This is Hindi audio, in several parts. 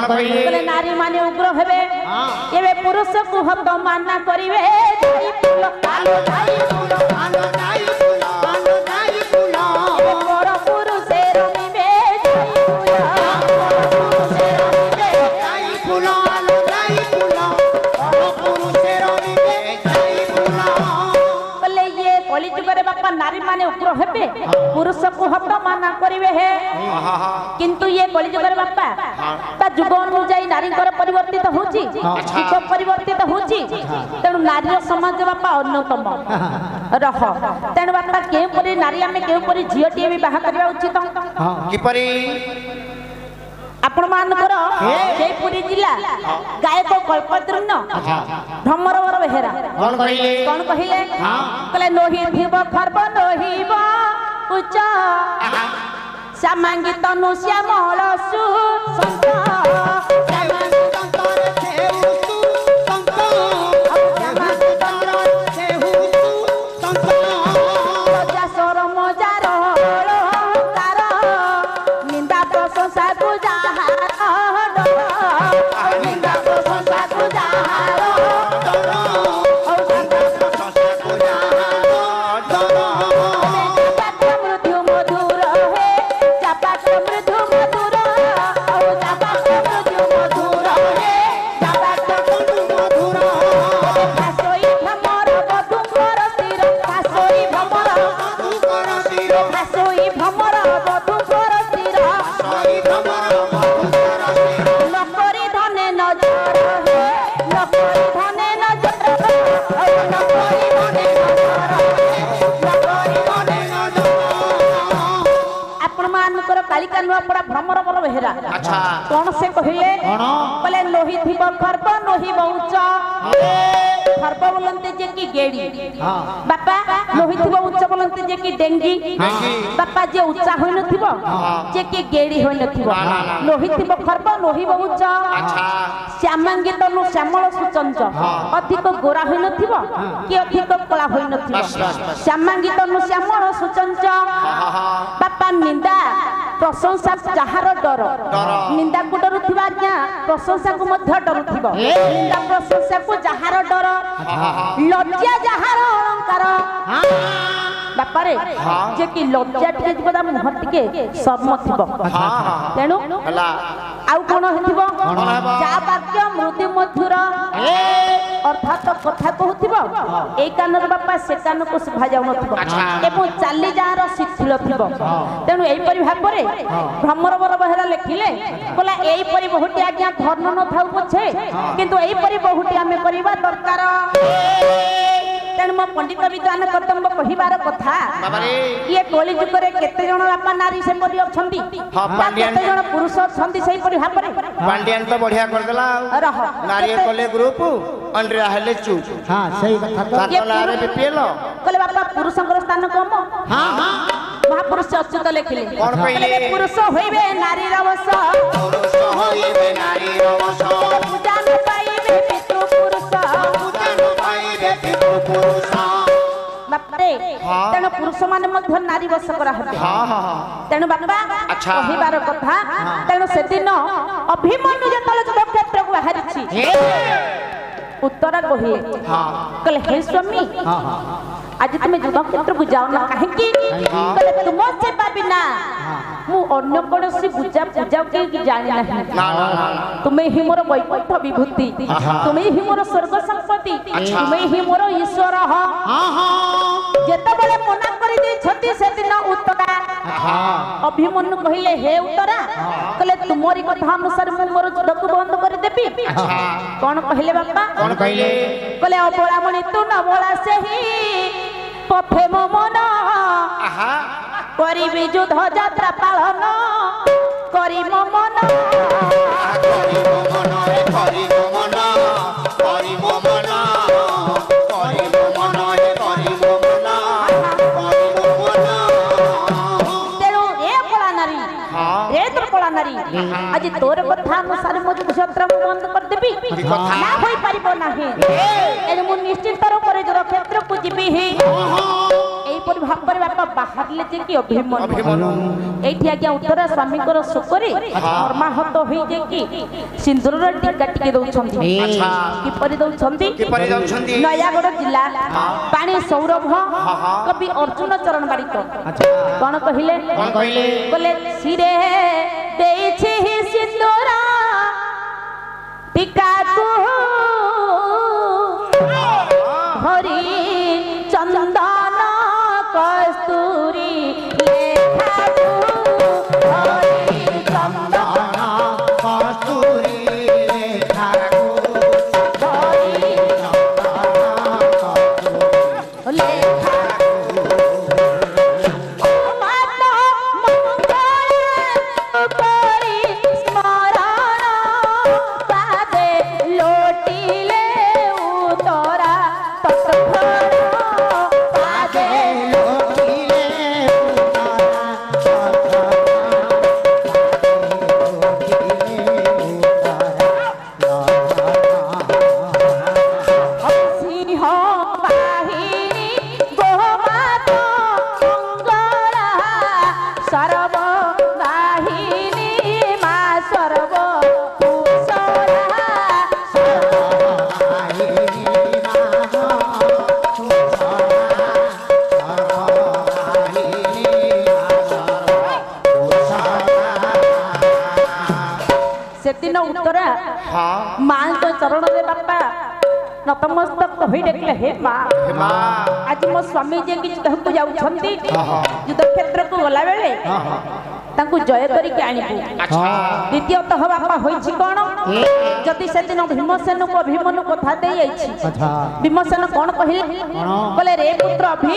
कहले नारी माने उग्र हेबे एबे पुरुष को हक मानना करिवे जाई फूल आलो जाई फूल आलो जाई फूल आलो जाई फूल पर पुरुष रमिबे जाई फूल आलो जाई फूल पर पुरुष रमिबे जाई फूल कहले ये कलिजुग रे बापा नारी माने उग्र हेबे पुरुष को हक मानना करिवे हे किंतु ये कलिजुग रे बापा ता जुग अनुଯାयी नारी परिवर्तित होची युग परिवर्तित होची तेणु नारी समाज बापा अन्यतम रह तेणु बापा केउ परी नारी आमे केउ परी झियोटी भी बाहा करबा उचित कि परी आपण मानकर जयपुरी जिला गायक कल्पद्रुम्न भ्रमरवर बेहेरा कौन कहिले कहले नोही थिब खर्ब नोहीब उच्च श्यामांगी तनु श्यामल सुसंत कालिका नुआपड़ा भ्रमर बल बेहेरा अच्छा कौन से कहले बोले लोही थिब खर्ब नोही बहुच खर्ब बोलते जे की गेड़ी बापा लोही थिब उच्च बोलते जे की डेंगी बापा जे उच्चा होई नथिबो जे की गेड़ी होई नथिबो लोही थिब खर्ब नोही बहुच श्यामांगी तनु श्यामल सुचंच अधिक गोरा होई नथिबो कि अधिक कला होई नथिबो श्यामांगी तनु श्यामल सुचंच बापा निंदा प्रशंसा जहार डर निंदा को डरुथिबा आज्ञा प्रशंसा को मध्य डरुथिबो निंदा प्रशंसा को जहार डर लज्जा जहार अलंकार बापा रे जे कि लज्जा टिके जिबा मुह टिके शर्म थिबो तेनु आउ कोन हेथिबो जा वाक्य मृदु मधुर अर्थात कथा कहूथिबो ए कानर बापा से कान को सुभा जाउ नथिबो एवं चाली जहार शिथिल थिबो तेनु एई परि भाबरे भ्रमर बर बहेरा लिखिले बोला एई परि बहुटी आज्ञा धर्म न थाउ पछे किंतु एई परि बहुटी हमें करबा दरकार तेणु मो पंडित विद्वान कर्तव्य कहिबार कथा ये कलि जुग रे केते जण बापा नारी से परि अछंती केते जण पुरुष अछंती सही परि भाबरे पांडियन तो बढ़िया कर देला रह नारी कोले ग्रुप अंडरा हेले चू हां सही कथा तो नारे बीपीएल कहले बापा पुरुषंकर स्थान कम हां हां महापुरुष अच्युत लिखिले कौन कहले पुरुष होइबे नारी रवस पुरुष होइबे नारी रवस पूजा न पाइबे पितृ पुरुष पूजा न पाइबे पितृ पुरुष बापरे तेणु पुरुष माने मध्य नारी बस करा हेबे तेणु बापा कहिबार कथा तेणु से दिन अभिमन्यु जतले युद्ध क्षेत्र को बाहरिछि उत्तर कहिए कहले हे स्वामी आज तुम युद्ध क्षेत्र को जाओ ना काहे की कहले तुम सेवा बिना मु अन्य कोनसी पूजा पूजा के जानि नहीं तुम्हें ही मोर वैकुंठ विभूति तुम्हें ही मोर स्वर्ग संपत्ति तुम्हें ही मोर ईश्वर जेते बेले मना करि दे छति से दिन उत्तरा अभिमन्यु कहिले हे उत्तरा कहले तुमरी कथा अनुसार मु मोर युद्ध को बंद कर देबी कोन कहिले बापा कोन कहिले कहले अबोला मणि तू न बोला सेही पफे मो मन करिबी युद्ध यात्रा पालन करि मो मन करि मो मन रे करि मो मन करि मो मन करि मो मन रे करि मो मन करि मो मन तेरो ए कोला नारी ए तो कोला नारी आज तोर कथा अनुसार मो युद्ध यात्रा बंद कर देबी ना होई परिबो नाही ए मु निश्चित तरह करे जो क्षेत्र को जिबी ही किपर भाବରେ बापा बाहरले जे कि अभिमन्यु एठी आज्ञा उत्तर स्वामीकर शोकरे मर्माहत होई जे कि सिंदूरर टीका टिके दउछंती किपरि दउछंती नयागढ़ जिला पानी सौरभ कवि अर्जुन चरण बारिक कोन कहिले बोले सिरे देछि सिंदूर टीका को हरि चंदन कस्तूरी लेखा को हरि चंदन कस्तूरी लेखा को हरि चंदन लेखा माता मंगल करी स्मरण पादे लोटिले उतरा तत्फल पादे लोटिले सिंह बाहिनी गोमाता मंगला सर्व बाहिनी मा सर्व कुशला सेदिन उत्तरा मां तो चरण रे बापा नतमस्तक कहि देखले हे मां आज मो स्वामी जे कि युद्ध को जाउछंती युद्ध क्षेत्र को गला बेले तांकु जय करी के आनिबू द्वितीयतः बापा होइछि कोन जति सेदिन भीमसेन को अभिमन्यु कथा देई आइछि भीमसेन कोन कहिले बोले रे पुत्र अभि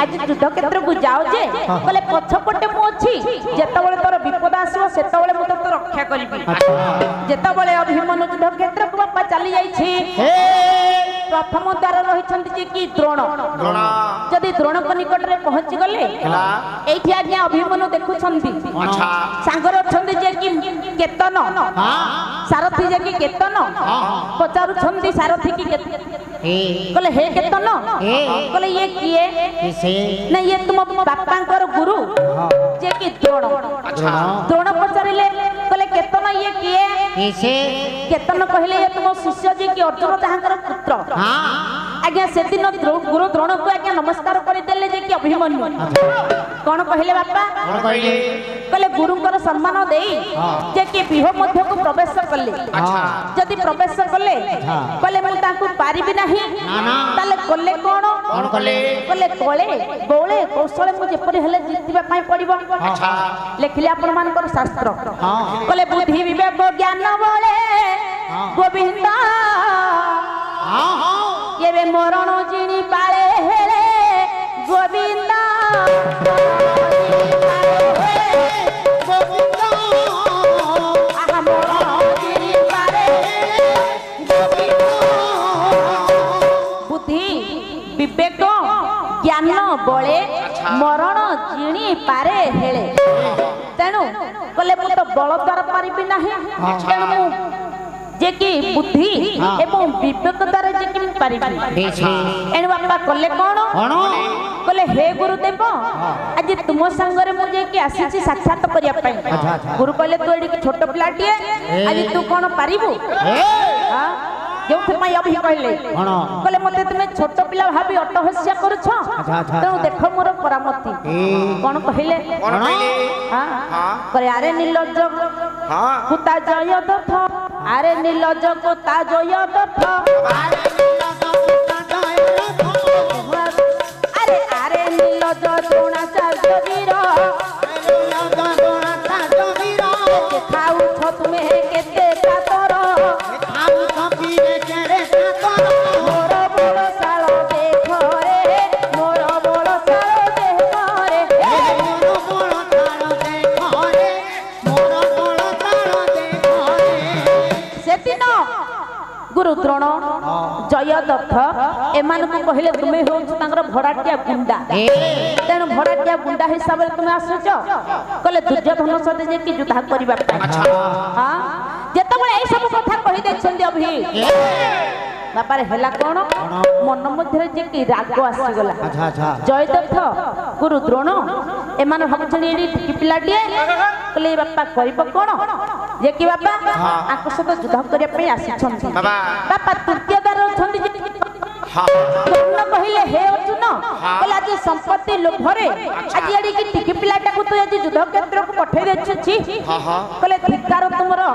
आज युद्ध क्षेत्र को जाओ जे बोले पछपटे मु अछि जेतबेले तोर विपद आसीबो सेतबेले मु तो रक्षा करबी जेतबेले अभिमन्यु युद्ध क्षेत्र को बापा चली जाइछि प्रथम द्वार रहिछंती जे कि द्रोण जदि द्रोण को निकट रे पहुंची गले एठी आज्ञा अभिमन्यु देखुछंती सांगर छंदी जे कि केतन सारथी जे कि केतन पचारुछंती सारथी की कहले हे केतन कहले ये किए ना ये तुम बापांकर गुरु जे कि द्रोण द्रोण पचारिले कहले केतन ये किए केतन कहले ये तुम शिष्य जे कि अर्जुन ताहांकर पुत्र आज्ञा से दिन गुरु द्रोण को आज्ञा नमस्कार कर देले जे कि अभिमन्यु कोन कहले बापा कहले गुरुंकर सम्मान देई जे कि विह मध्य को प्रवेश करले जदि प्रवेश करले कहले मु तांकु पारिबि नाही ताले कले कोन कहले कोले गोले कौशल मु जेपरि हेले जितिबा पई पड़िबो लेखिले आपण मानकर शास्त्र कहले बुद्धि विवेक ज्ञान बोले गोविंद ये मरण जिणी पाले हेले गोविंद बुद्धि विवेक ज्ञान बले मरण जिणी पारे हेले तेणु कहले मु तो बल द्वारा पारिबि नाही तेणु मु जे कि बुद्धि एवं विवेक द्वारा जे कि पारिबि एनु बापा कले कोन कहले हे गुरुदेव आज तुम संगरे मु जे कि आसीछि साक्षात करिया पई गुरु कहले तू एडी छोट पिलाटिए आज तू कोन पारिबु हां जो मैं अभी कहले मते तुम छोट पिला भाभी अटहस्या करुछ तो देखो मोर परामति कोन कहले हां करे अरे निर्लज्ज कुता जय दथ अरे निर्लज्ज कुता जय दथ अरे अरे निर्लज्ज द्रोणाचार्य वीर खाऊ छ तुमे केते कातर मोर बड़ साल देख रे मोर बड़ साल देख रे सेदिन गुरु द्रोण जय दत्त एमान को कहले तुमे हो तांगर भड़ाटिया गुंडा तेणु भड़ाटिया गुंडा हिसाब रे तुमे आसुच कहले दुर्योधन सते जे कि युद्ध करबा हां जेतबेले ए सब कथा कहि देछन अभी बापारे हेला कोन मन मध्य जे कि राग आसीगला अच्छा अच्छा जयदत्त गुरु द्रोण एमान भाबुछनी एडी टिकी पिलाटिए कहले बापा करिब कोन जे कि बापा आको सहित युद्ध करिया पे आसीछंती बापा तृतीय दार छंती कर्ण कहले हे अर्जुन कहले आज संपत्ति लोभरे आज एडी कि टिकी पिलाटा को तो आज युद्ध क्षेत्र को पठै देछि कहले धिक्कार तुमरो